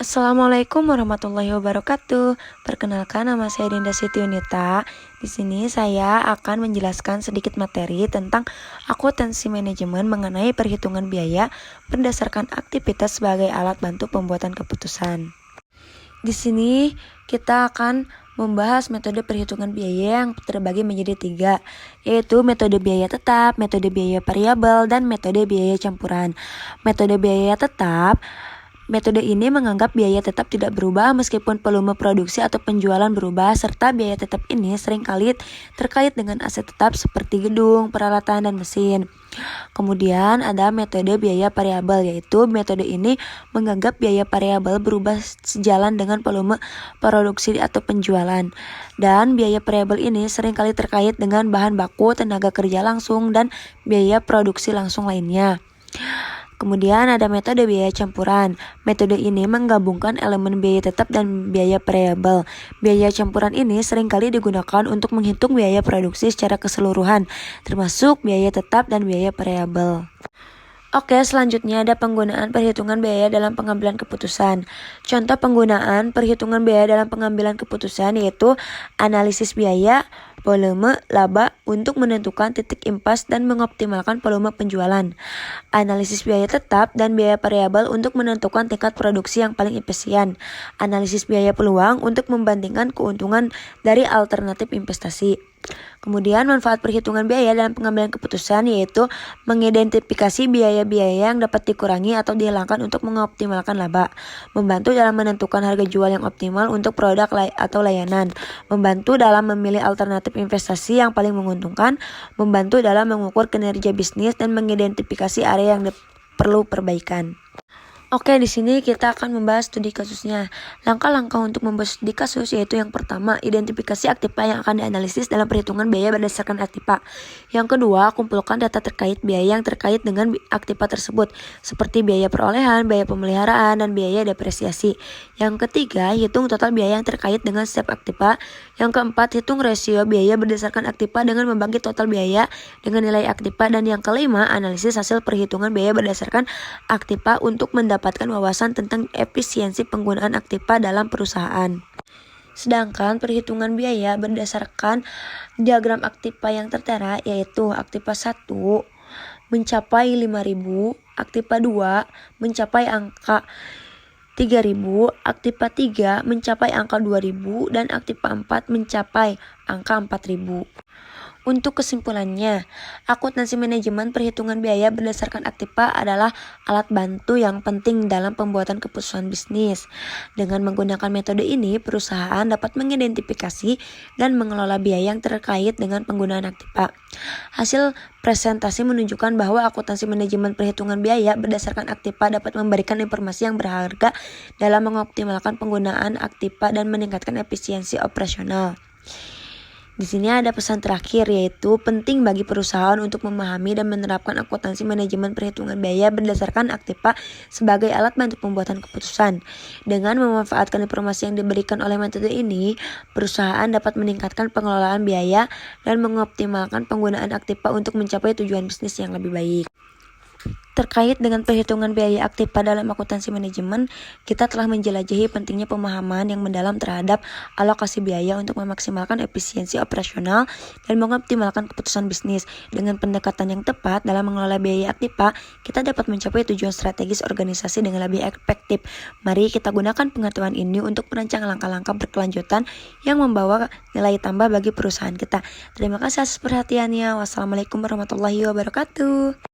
Assalamualaikum warahmatullahi wabarakatuh. Perkenalkan, nama saya Dinda Siti Yunita. Di sini saya akan menjelaskan sedikit materi tentang akuntansi manajemen mengenai perhitungan biaya berdasarkan aktivitas sebagai alat bantu pembuatan keputusan. Di sini kita akan membahas metode perhitungan biaya yang terbagi menjadi 3, yaitu metode biaya tetap, metode biaya variabel, dan metode biaya campuran. Metode biaya tetap, metode ini menganggap biaya tetap tidak berubah meskipun volume produksi atau penjualan berubah, serta biaya tetap ini seringkali terkait dengan aset tetap seperti gedung, peralatan, dan mesin. Kemudian ada metode biaya variabel, yaitu metode ini menganggap biaya variabel berubah sejalan dengan volume produksi atau penjualan. Dan biaya variabel ini seringkali terkait dengan bahan baku, tenaga kerja langsung, dan biaya produksi langsung lainnya. Kemudian ada metode biaya campuran. Metode ini menggabungkan elemen biaya tetap dan biaya variabel. Biaya campuran ini seringkali digunakan untuk menghitung biaya produksi secara keseluruhan, termasuk biaya tetap dan biaya variabel. Oke, selanjutnya ada penggunaan perhitungan biaya dalam pengambilan keputusan. Contoh penggunaan perhitungan biaya dalam pengambilan keputusan yaitu analisis biaya, volume, laba untuk menentukan titik impas dan mengoptimalkan volume penjualan. Analisis biaya tetap dan biaya variabel untuk menentukan tingkat produksi yang paling efisien. Analisis biaya peluang untuk membandingkan keuntungan dari alternatif investasi. Kemudian manfaat perhitungan biaya dalam pengambilan keputusan yaitu mengidentifikasi biaya-biaya yang dapat dikurangi atau dihilangkan untuk mengoptimalkan laba, membantu dalam menentukan harga jual yang optimal untuk produk atau layanan, membantu dalam memilih alternatif investasi yang paling menguntungkan, membantu dalam mengukur kinerja bisnis, dan mengidentifikasi area yang perlu perbaikan. Oke, di sini kita akan membahas studi kasusnya. Langkah-langkah untuk membuat studi kasus yaitu yang pertama, identifikasi aktiva yang akan dianalisis dalam perhitungan biaya berdasarkan aktiva. Yang kedua, kumpulkan data terkait biaya yang terkait dengan aktiva tersebut, seperti biaya perolehan, biaya pemeliharaan, dan biaya depresiasi. Yang ketiga, hitung total biaya yang terkait dengan setiap aktiva. Yang keempat, hitung rasio biaya berdasarkan aktiva dengan membagi total biaya dengan nilai aktiva. Dan yang kelima, analisis hasil perhitungan biaya berdasarkan aktiva untuk mendapatkan wawasan tentang efisiensi penggunaan aktiva dalam perusahaan. Sedangkan perhitungan biaya berdasarkan diagram aktiva yang tertera yaitu aktiva 1 mencapai 5.000, aktiva 2 mencapai angka 3.000, aktiva 3 mencapai angka 2.000, dan aktiva 4 mencapai angka 4.000. Untuk kesimpulannya, akuntansi manajemen perhitungan biaya berdasarkan aktiva adalah alat bantu yang penting dalam pembuatan keputusan bisnis. Dengan menggunakan metode ini, perusahaan dapat mengidentifikasi dan mengelola biaya yang terkait dengan penggunaan aktiva. Hasil presentasi menunjukkan bahwa akuntansi manajemen perhitungan biaya berdasarkan aktiva dapat memberikan informasi yang berharga dalam mengoptimalkan penggunaan aktiva dan meningkatkan efisiensi operasional. Di sini ada pesan terakhir yaitu penting bagi perusahaan untuk memahami dan menerapkan akuntansi manajemen perhitungan biaya berdasarkan aktiva sebagai alat bantu pembuatan keputusan. Dengan memanfaatkan informasi yang diberikan oleh metode ini, perusahaan dapat meningkatkan pengelolaan biaya dan mengoptimalkan penggunaan aktiva untuk mencapai tujuan bisnis yang lebih baik. Terkait dengan perhitungan biaya aktiva dalam akuntansi manajemen, kita telah menjelajahi pentingnya pemahaman yang mendalam terhadap alokasi biaya untuk memaksimalkan efisiensi operasional dan mengoptimalkan keputusan bisnis. Dengan pendekatan yang tepat dalam mengelola biaya aktiva, kita dapat mencapai tujuan strategis organisasi dengan lebih efektif. Mari kita gunakan pengetahuan ini untuk merancang langkah-langkah berkelanjutan yang membawa nilai tambah bagi perusahaan kita. Terima kasih atas perhatiannya. Wassalamualaikum warahmatullahi wabarakatuh.